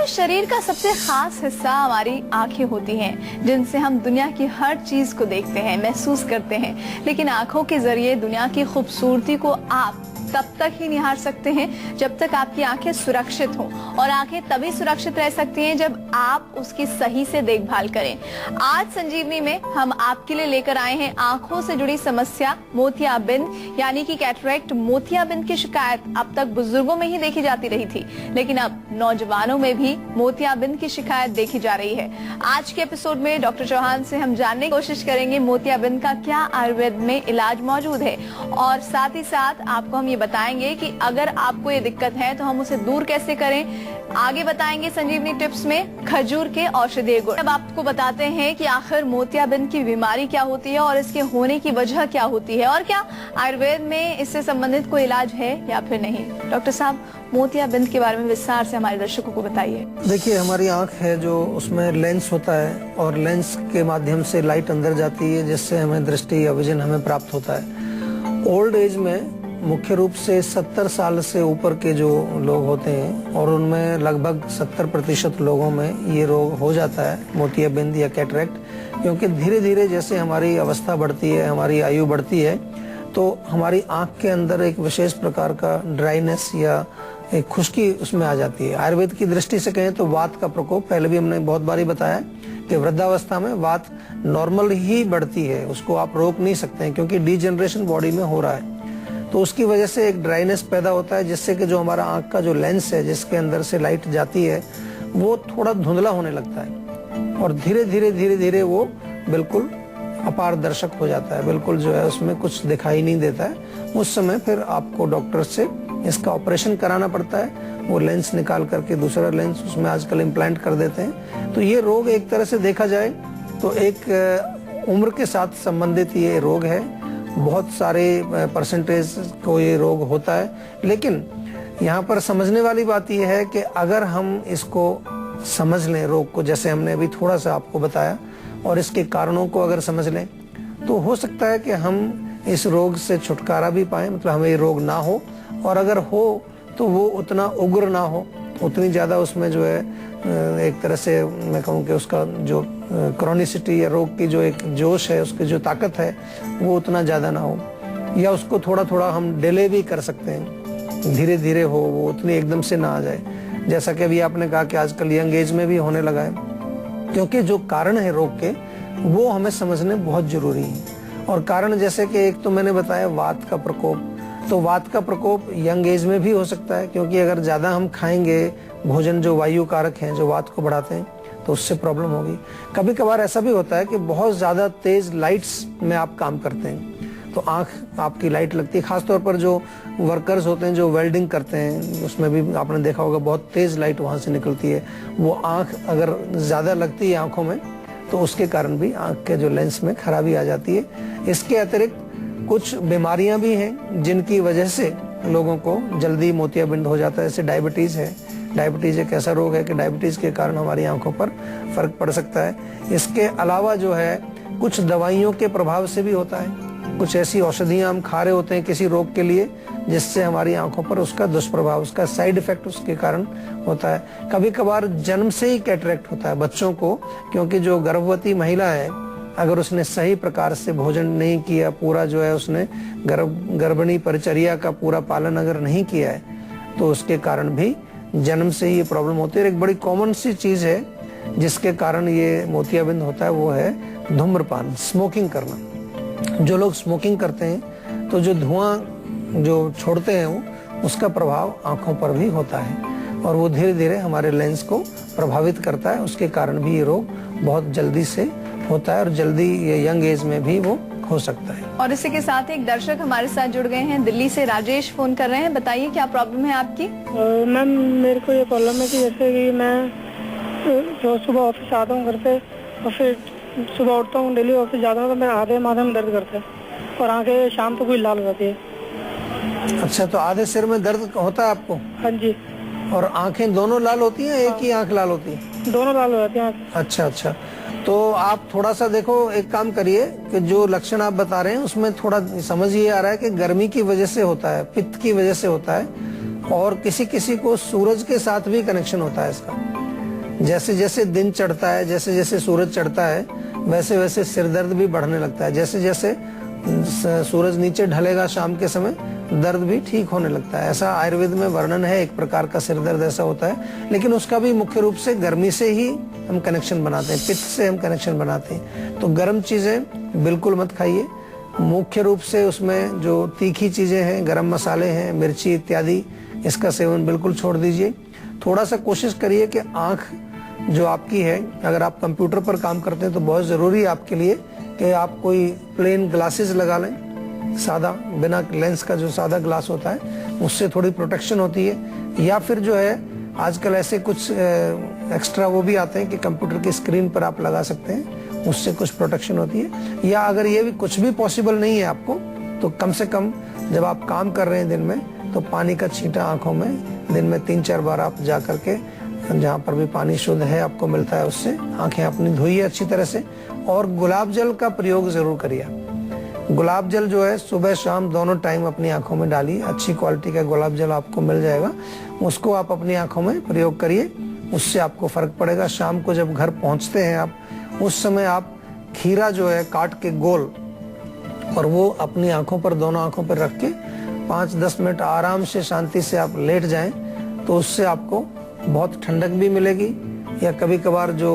हमारे शरीर का सबसे खास हिस्सा हमारी आंखें होती हैं, जिनसे हम दुनिया की हर चीज को देखते हैं, महसूस करते हैं। लेकिन आंखों के जरिए दुनिया की खूबसूरती को आप तब तक ही निहार सकते हैं जब तक आपकी आंखें सुरक्षित हों, और आंखें तभी सुरक्षित रह सकती हैं जब आप उसकी सही से देखभाल करें। आज संजीवनी में हम आपके लिए लेकर आए हैं आंखों से जुड़ी समस्या मोतियाबिंद यानी कि कैटरेक्ट। मोतियाबिंद की शिकायत अब तक बुजुर्गों में ही देखी जाती रही थी, लेकिन अब नौजवानों में भी मोतियाबिंद की शिकायत देखी जा रही है। आज के एपिसोड में डॉक्टर चौहान से हम जानने की कोशिश करेंगे मोतियाबिंद का क्या आयुर्वेद में इलाज मौजूद है, और साथ ही साथ आपको हम ये बताएंगे कि अगर आपको ये दिक्कत है तो हम उसे दूर कैसे करें। आगे बताएंगे संजीवनी टिप्स में खजूर के औषधीय गुण। अब आपको बताते हैं कि आखिर मोतियाबिंद की बीमारी क्या होती है और इसके होने की वजह क्या होती है, और क्या आयुर्वेद में इससे संबंधित कोई इलाज है या फिर नहीं। डॉक्टर साहब, मोतियाबिंद के बारे में विस्तार से हमारे दर्शकों को बताइए। देखिए, हमारी आंख है जो उसमें लेंस होता है, और लेंस के माध्यम से लाइट अंदर जाती है, जिससे हमें दृष्टि या विजन हमें प्राप्त होता है। ओल्ड एज में मुख्य रूप से 70 साल से ऊपर के जो लोग होते हैं, और उनमें लगभग 70% लोगों में ये रोग हो जाता है, मोतियाबिंद या कैटरेक्ट। क्योंकि धीरे धीरे जैसे हमारी अवस्था बढ़ती है, हमारी आयु बढ़ती है, तो हमारी आंख के अंदर एक विशेष प्रकार का ड्राइनेस या एक खुश्की उसमें आ जाती है। आयुर्वेद की दृष्टि से कहें तो वात का प्रकोप, पहले भी हमने बहुत बारी बताया कि वृद्धावस्था में वात नॉर्मल ही बढ़ती है, उसको आप रोक नहीं सकते हैं, क्योंकि डीजनरेशन बॉडी में हो रहा है। तो उसकी वजह से एक ड्राइनेस पैदा होता है, जिससे कि जो हमारा आंख का जो लेंस है, जिसके अंदर से लाइट जाती है, वो थोड़ा धुंधला होने लगता है, और धीरे धीरे वो बिल्कुल अपारदर्शक हो जाता है, बिल्कुल जो है उसमें कुछ दिखाई नहीं देता है। उस समय फिर आपको डॉक्टर से इसका ऑपरेशन कराना पड़ता है, वो लेंस निकाल करके दूसरा लेंस उसमें आजकल इम्प्लांट कर देते हैं। तो ये रोग एक तरह से देखा जाए तो एक उम्र के साथ संबंधित ये रोग है। बहुत सारे परसेंटेज को ये रोग होता है, लेकिन यहाँ पर समझने वाली बात यह है कि अगर हम इसको समझ लें, रोग को, जैसे हमने अभी थोड़ा सा आपको बताया, और इसके कारणों को अगर समझ लें, तो हो सकता है कि हम इस रोग से छुटकारा भी पाएं, मतलब हमें ये रोग ना हो, और अगर हो तो वो उतना उग्र ना हो, उतनी ज्यादा उसमें जो है एक तरह से मैं कहूँ कि उसका जो क्रॉनिसिटी या रोग की जो एक जोश है, उसकी जो ताकत है, वो उतना ज्यादा ना हो, या उसको थोड़ा थोड़ा हम डिले भी कर सकते हैं, धीरे धीरे हो, वो उतनी एकदम से ना आ जाए। जैसा कि अभी आपने कहा कि आजकल यंग एज में भी होने लगा है, क्योंकि जो कारण है रोग के वो हमें समझने बहुत जरूरी है। और कारण जैसे कि एक तो मैंने बताया वात का प्रकोप, तो वात का प्रकोप यंग एज में भी हो सकता है, क्योंकि अगर ज्यादा हम खाएंगे भोजन जो वायु कारक हैं, जो वात को बढ़ाते हैं, तो उससे प्रॉब्लम होगी। कभी कभार ऐसा भी होता है कि बहुत ज्यादा तेज लाइट्स में आप काम करते हैं, तो आंख आपकी लाइट लगती है। खासतौर पर जो वर्कर्स होते हैं जो वेल्डिंग करते हैं, उसमें भी आपने देखा होगा बहुत तेज लाइट वहां से निकलती है। वो आंख अगर ज्यादा लगती है आंखों में, तो उसके कारण भी आंख के जो लेंस में खराबी आ जाती है। इसके अतिरिक्त कुछ बीमारियां भी हैं जिनकी वजह से लोगों को जल्दी मोतियाबिंद हो जाता है। जैसे डायबिटीज है। डायबिटीज एक ऐसा रोग है कि डायबिटीज के कारण हमारी आंखों पर फर्क पड़ सकता है। इसके अलावा जो है कुछ दवाइयों के प्रभाव से भी होता है। कुछ ऐसी औषधियां हम खा रहे होते हैं किसी रोग के लिए, जिससे हमारी आंखों पर उसका दुष्प्रभाव, उसका साइड इफेक्ट उसके कारण होता है। कभी कभार जन्म से ही कैटरेक्ट होता है बच्चों को, क्योंकि जो गर्भवती महिला है, अगर उसने सही प्रकार से भोजन नहीं किया, पूरा जो है उसने गर्भिणी परिचर्या का पूरा पालन अगर नहीं किया है, तो उसके कारण भी जन्म से ही ये प्रॉब्लम होती है। एक बड़ी कॉमन सी चीज है जिसके कारण ये मोतियाबिंद होता है, वो है धूम्रपान, स्मोकिंग करना। जो लोग स्मोकिंग करते हैं, तो जो धुआं जो छोड़ते हैं वो, उसका प्रभाव आंखों पर भी होता है, और वो धीरे धीरे हमारे लेंस को प्रभावित करता है। उसके कारण भी ये रोग बहुत जल्दी से होता है, और जल्दी ये यंग एज में भी वो हो सकता है। और इसी के साथ एक दर्शक हमारे साथ जुड़ गए हैं, दिल्ली से राजेश फोन कर रहे हैं। बताइए क्या प्रॉब्लम है आपकी। मैम, मेरे को ये प्रॉब्लम है कि जैसे कि मैं रोज सुबह ऑफिस आता हूँ घर पे, और फिर सुबह उठता हूँ, डेली ऑफिस जाता हूँ, तो मेरे आधे माथे में दर्द करता है, और आंखें शाम को भी लाल हो जाती है। अच्छा, तो आधे सिर में दर्द होता है आपको? हाँ जी। और आंखें दोनों लाल होती हैं, एक ही आंख लाल होती है? दोनों लाल हो जाती हैं। अच्छा अच्छा, तो आप थोड़ा सा देखो, एक काम करिए कि जो लक्षण आप बता रहे हैं उसमें थोड़ा समझ ये आ रहा है कि गर्मी की वजह से होता है, पित्त की वजह से होता है, और किसी किसी को सूरज के साथ भी कनेक्शन होता है इसका। जैसे जैसे दिन चढ़ता है, जैसे जैसे सूरज चढ़ता है, वैसे वैसे सिर दर्द भी बढ़ने लगता है। जैसे जैसे सूरज नीचे ढलेगा शाम के समय, दर्द भी ठीक होने लगता है। ऐसा आयुर्वेद में वर्णन है, एक प्रकार का सिर दर्द ऐसा होता है। लेकिन उसका भी मुख्य रूप से गर्मी से ही हम कनेक्शन बनाते हैं, पित्त से हम कनेक्शन बनाते हैं। तो गर्म चीजें बिल्कुल मत खाइए। मुख्य रूप से उसमें जो तीखी चीजें हैं, गरम मसाले हैं, मिर्ची इत्यादि, इसका सेवन बिल्कुल छोड़ दीजिए। थोड़ा सा कोशिश करिए कि आंख जो आपकी है, अगर आप कंप्यूटर पर काम करते हैं तो बहुत जरूरी है आपके लिए कि आप कोई प्लेन ग्लासेस लगा लें, सादा, बिना लेंस का जो सादा ग्लास होता है, उससे थोड़ी प्रोटेक्शन होती है। या फिर जो है आजकल ऐसे कुछ एक्स्ट्रा वो भी आते हैं कि कंप्यूटर की स्क्रीन पर आप लगा सकते हैं, उससे कुछ प्रोटेक्शन होती है। या अगर ये भी कुछ भी पॉसिबल नहीं है आपको, तो कम से कम जब आप काम कर रहे हैं दिन में, तो पानी का छींटा आंखों में दिन में 3-4 बार आप जा करके, जहाँ पर भी पानी शुद्ध है आपको मिलता है, उससे आंखें अपनी धोइए अच्छी तरह से। और गुलाब जल का प्रयोग जरूर करिए। गुलाब जल जो है सुबह शाम दोनों टाइम अपनी आंखों में डालिए। अच्छी क्वालिटी का गुलाब जल आपको मिल जाएगा, उसको आप अपनी आंखों में प्रयोग करिए, उससे आपको फर्क पड़ेगा। शाम को जब घर पहुंचते हैं आप, उस समय आप खीरा जो है काट के गोल, और वो अपनी आंखों पर, दोनों आंखों पर रख के 5-10 मिनट आराम से शांति से आप लेट जाएं, तो उससे आपको बहुत ठंडक भी मिलेगी। या कभी कभार जो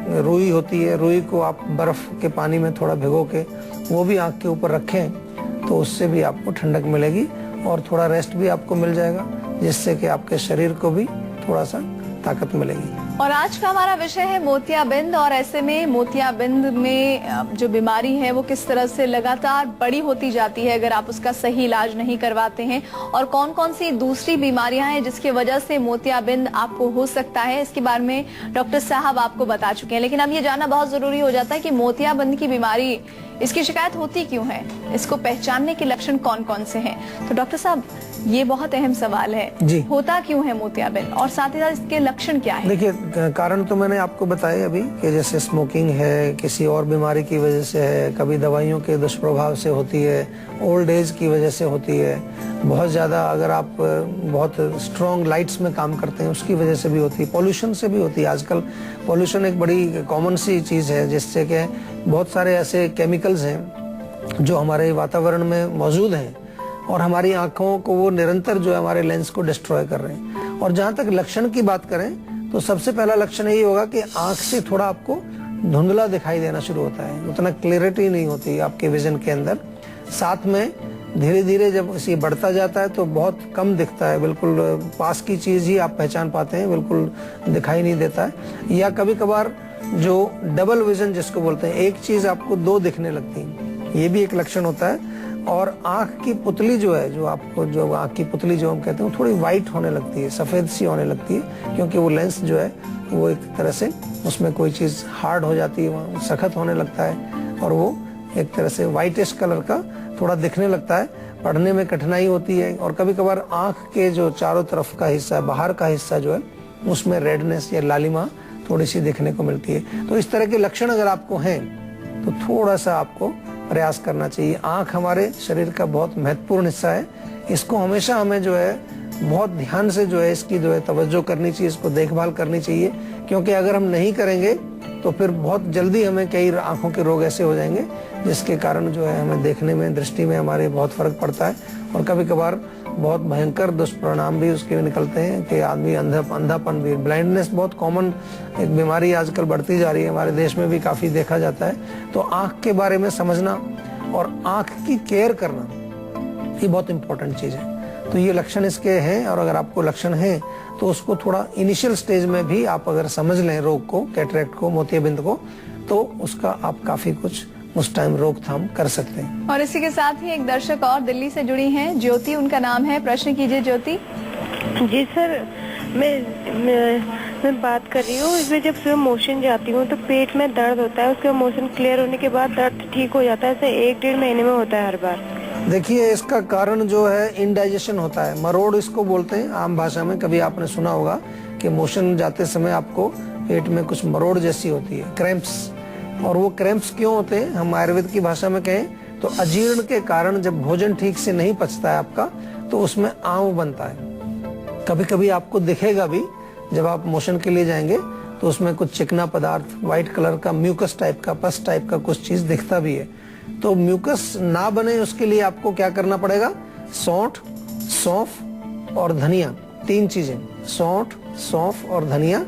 रुई होती है, रुई को आप बर्फ के पानी में थोड़ा भिगो के वो भी आंख के ऊपर रखें, तो उससे भी आपको ठंडक मिलेगी और थोड़ा रेस्ट भी आपको मिल जाएगा, जिससे कि आपके शरीर को भी थोड़ा सा ताकत मिलेगी। और आज का हमारा विषय है मोतियाबिंद, और ऐसे में मोतियाबिंद में जो बीमारी है वो किस तरह से लगातार बड़ी होती जाती है अगर आप उसका सही इलाज नहीं करवाते हैं, और कौन कौन सी दूसरी बीमारियां हैं जिसकी वजह से मोतियाबिंद आपको हो सकता है, इसके बारे में डॉक्टर साहब आपको बता चुके हैं। लेकिन अब ये जानना बहुत जरूरी हो जाता है कि मोतियाबिंद की बीमारी, इसकी शिकायत होती क्यों है, इसको पहचानने के लक्षण कौन कौन से हैं। तो डॉक्टर साहब, ये बहुत अहम सवाल है जी, होता क्यों है मोतियाबिंद, और साथ ही साथ इसके लक्षण क्या है? देखिए, कारण तो मैंने आपको बताए अभी कि जैसे स्मोकिंग है, किसी और बीमारी की वजह से है, कभी दवाइयों के दुष्प्रभाव से होती है, ओल्ड एज की वजह से होती है, बहुत ज्यादा अगर आप बहुत स्ट्रॉन्ग लाइट्स में काम करते हैं उसकी वजह से भी होती है, पॉल्यूशन से भी होती है। आजकल पॉल्यूशन एक बड़ी कॉमन सी चीज है, जिससे कि बहुत सारे ऐसे केमिकल्स हैं जो हमारे वातावरण में मौजूद हैं और हमारी आंखों को वो निरंतर जो है हमारे लेंस को डिस्ट्रॉय कर रहे हैं। और जहां तक लक्षण की बात करें तो सबसे पहला लक्षण यही होगा कि आंख से थोड़ा आपको धुंधला दिखाई देना शुरू होता है, उतना क्लियरिटी नहीं होती आपके विजन के अंदर। साथ में धीरे धीरे जब इसे बढ़ता जाता है तो बहुत कम दिखता है, बिल्कुल पास की चीज ही आप पहचान पाते हैं, बिल्कुल दिखाई नहीं देता है। या कभी कभार जो डबल विजन जिसको बोलते हैं, एक चीज आपको दो दिखने लगती है, ये भी एक लक्षण होता है। और आंख की पुतली जो है, जो आपको जो आंख की पुतली जो हम कहते हैं, थोड़ी व्हाइट होने लगती है, सफेद सी होने लगती है, क्योंकि वो लेंस जो है वो एक तरह से उसमें कोई चीज हार्ड हो जाती है, वहाँ सख्त होने लगता है और वो एक तरह से व्हाइटिश कलर का थोड़ा दिखने लगता है। पढ़ने में कठिनाई होती है और कभी कभार आंख के जो चारों तरफ का हिस्सा, बाहर का हिस्सा जो है, उसमें रेडनेस या लालिमा थोड़ी सी देखने को मिलती है। तो इस तरह के लक्षण अगर आपको हैं तो थोड़ा सा आपको प्रयास करना चाहिए। आंख हमारे शरीर का बहुत महत्वपूर्ण हिस्सा है, इसको हमेशा हमें जो है बहुत ध्यान से जो है इसकी जो है तवज्जो करनी चाहिए, इसको देखभाल करनी चाहिए, क्योंकि अगर हम नहीं करेंगे तो फिर बहुत जल्दी हमें कई आंखों के रोग ऐसे हो जाएंगे जिसके कारण जो है हमें देखने में, दृष्टि में हमारे बहुत फर्क पड़ता है और कभी कभार बहुत भयंकर दुष्परिणाम भी उसके निकलते हैं कि आदमी अंधापन भी, ब्लाइंडनेस बहुत कॉमन एक बीमारी आजकल बढ़ती जा रही है, हमारे देश में भी काफी देखा जाता है। तो आंख के बारे में समझना और आंख की केयर करना ये बहुत इंपॉर्टेंट चीज है। तो ये लक्षण इसके हैं और अगर आपको लक्षण हैं तो उसको थोड़ा इनिशियल स्टेज में भी आप अगर समझ लें रोग को, कैटरेक्ट को, मोतियाबिंद को, तो उसका आप काफी कुछ उस टाइम रोकथाम कर सकते हैं। और इसी के साथ ही एक दर्शक और दिल्ली से जुड़ी हैं, ज्योति उनका नाम है। प्रश्न कीजिए ज्योति। जी सर, मैं बात कर रही हूँ, इसमें जब सुबह मोशन जाती हूँ तो पेट में दर्द होता है, उसका मोशन क्लियर होने के बाद दर्द ठीक हो जाता है, ऐसे 1-1.5 महीने में होता है हर बार। देखिए, इसका कारण जो है इंडाइजेशन होता है, मरोड़ इसको बोलते हैं आम भाषा में। कभी आपने सुना होगा कि मोशन जाते समय आपको पेट में कुछ मरोड़ जैसी होती है, क्रैम्प्स। और वो क्रैम्प्स क्यों होते हैं, हम आयुर्वेद की भाषा में कहें तो अजीर्ण के कारण, जब भोजन ठीक से नहीं पचता है आपका तो उसमें आंव बनता है। कभी कभी आपको दिखेगा भी, जब आप मोशन के लिए जाएंगे तो उसमें कुछ चिकना पदार्थ, व्हाइट कलर का म्यूकस टाइप का, पस टाइप का कुछ चीज दिखता भी है। तो म्यूकस ना बने उसके लिए आपको क्या करना पड़ेगा, सौंठ, सौंफ और धनिया, 3 चीजें, सौंठ, सौंफ और धनिया,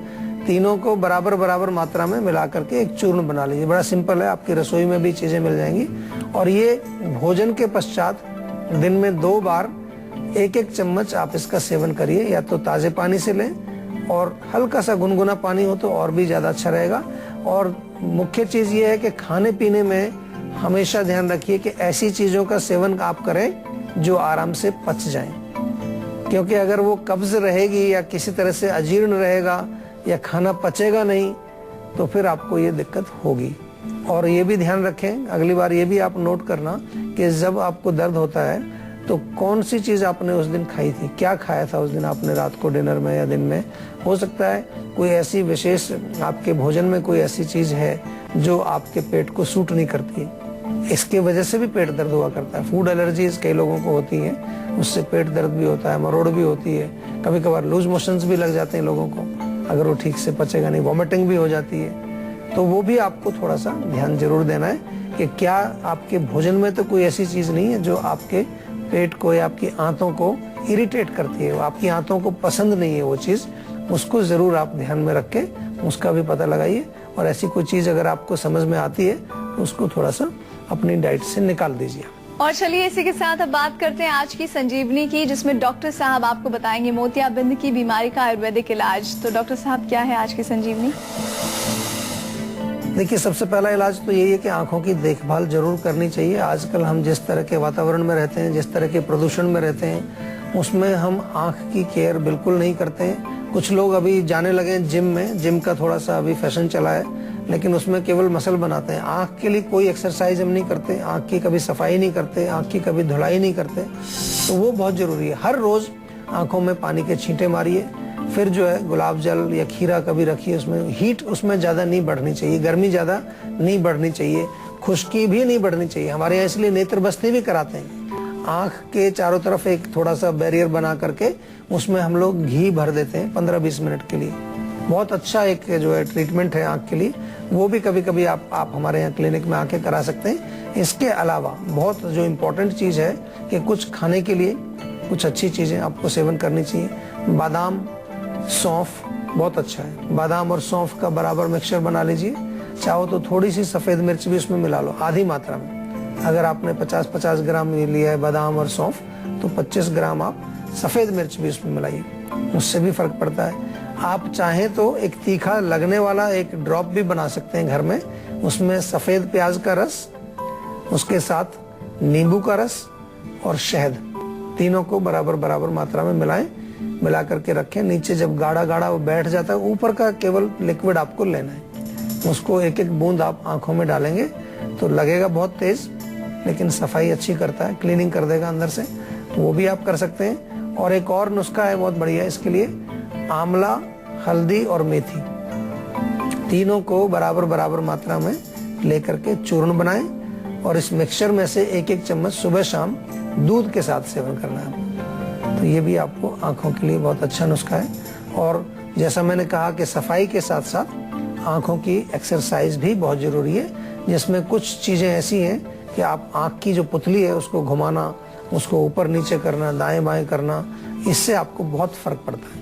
तीनों को बराबर बराबर मात्रा में मिला करके एक चूर्ण बना लीजिए। बड़ा सिंपल है, आपकी रसोई में भी चीजें मिल जाएंगी। और ये भोजन के पश्चात दिन में 2 बार 1-1 चम्मच आप इसका सेवन करिए, या तो ताजे पानी से लें और हल्का सा गुनगुना पानी हो तो और भी ज्यादा अच्छा रहेगा। और मुख्य चीज ये है कि खाने पीने में हमेशा ध्यान रखिए कि ऐसी चीजों का सेवन आप करें जो आराम से पच जाएं, क्योंकि अगर वो कब्ज रहेगी या किसी तरह से अजीर्ण रहेगा या खाना पचेगा नहीं तो फिर आपको ये दिक्कत होगी। और ये भी ध्यान रखें, अगली बार ये भी आप नोट करना कि जब आपको दर्द होता है तो कौन सी चीज आपने उस दिन खाई थी, क्या खाया था उस दिन आपने रात को डिनर में या दिन में। हो सकता है कोई ऐसी विशेष आपके भोजन में कोई ऐसी चीज है जो आपके पेट को सूट नहीं करती, इसके वजह से भी पेट दर्द हुआ करता है। फूड एलर्जीज कई लोगों को होती है, उससे पेट दर्द भी होता है, मरोड़ भी होती है, कभी कभार लूज मोशंस भी लग जाते हैं लोगों को, अगर वो ठीक से पचेगा नहीं, वॉमिटिंग भी हो जाती है। तो वो भी आपको थोड़ा सा ध्यान जरूर देना है कि क्या आपके भोजन में तो कोई ऐसी चीज नहीं है जो आपके पेट को या आपकी आंतों को इरिटेट करती है, आपकी आंतों को पसंद नहीं है वो चीज, उसको जरूर आप ध्यान में रख के उसका भी पता लगाइए। और ऐसी कोई चीज अगर आपको समझ में आती है तो उसको थोड़ा सा अपनी डाइट से निकाल दीजिए। और चलिए इसी के साथ अब बात करते हैं आज की संजीवनी की, जिसमें डॉक्टर साहब आपको बताएंगे मोतियाबिंद की बीमारी का आयुर्वेदिक इलाज। तो डॉक्टर साहब क्या है आज की संजीवनी? देखिए, सबसे पहला इलाज तो यही है कि आंखों की देखभाल जरूर करनी चाहिए। आजकल हम जिस तरह के वातावरण में रहते हैं, जिस तरह के प्रदूषण में रहते हैं, उसमें हम आंख की केयर बिल्कुल नहीं करते हैं। कुछ लोग अभी जाने लगे हैं जिम में, जिम का थोड़ा सा अभी फैशन चला है, लेकिन उसमें केवल मसल बनाते हैं। आंख के लिए कोई एक्सरसाइज हम नहीं करते, आंख की कभी सफाई नहीं करते, आंख की कभी धुलाई नहीं करते। तो वो बहुत जरूरी है। हर रोज आंखों में पानी के छींटे मारिए, फिर जो है गुलाब जल या खीरा कभी रखिए, उसमें हीट उसमें ज्यादा नहीं बढ़नी चाहिए, गर्मी ज्यादा नहीं बढ़नी चाहिए, खुश्की भी नहीं बढ़नी चाहिए। हमारे यहाँ इसलिए नेत्र बस्ती भी कराते हैं, आंख के चारों तरफ एक थोड़ा सा बैरियर बना करके उसमें हम लोग घी भर देते हैं 15-20 मिनट के लिए। बहुत अच्छा एक जो है ट्रीटमेंट है आंख के लिए, वो भी कभी कभी आप हमारे यहाँ क्लिनिक में आके करा सकते हैं। इसके अलावा बहुत जो इम्पोर्टेंट चीज है कि कुछ खाने के लिए कुछ अच्छी चीजें आपको सेवन करनी चाहिए। बादाम, सौंफ बहुत अच्छा है, बादाम और सौंफ का बराबर मिक्सचर बना लीजिए। चाहो तो थोड़ी सी सफेद मिर्च भी उसमें मिला लो, आधी मात्रा में। अगर आपने 50-50 ग्राम लिया है बादाम और सौंफ, तो 25 ग्राम आप सफेद मिर्च भी उसमें मिलाइए, उससे भी फर्क पड़ता है। आप चाहें तो एक तीखा लगने वाला एक ड्रॉप भी बना सकते हैं घर में, उसमें सफेद प्याज का रस, उसके साथ नींबू का रस और शहद, तीनों को बराबर बराबर मात्रा में मिलाएं, मिला करके रखें। नीचे जब गाढ़ा गाढ़ा वो बैठ जाता है, ऊपर का केवल लिक्विड आपको लेना है, उसको एक एक बूंद आप आंखों में डालेंगे तो लगेगा बहुत तेज, लेकिन सफाई अच्छी करता है, क्लीनिंग कर देगा अंदर से, तो वो भी आप कर सकते हैं। और एक और नुस्खा है बहुत बढ़िया इसके लिए, आंवला, हल्दी और मेथी, तीनों को बराबर बराबर मात्रा में लेकर के चूर्ण बनाएं और इस मिक्सचर में से 1-1 चम्मच सुबह शाम दूध के साथ सेवन करना है। तो ये भी आपको आंखों के लिए बहुत अच्छा नुस्खा है। और जैसा मैंने कहा कि सफाई के साथ साथ आंखों की एक्सरसाइज भी बहुत जरूरी है, जिसमें कुछ चीजें ऐसी हैं कि आप आंख की जो पुतली है उसको घुमाना, उसको ऊपर नीचे करना, दाएं बाएं करना, इससे आपको बहुत फर्क पड़ता है।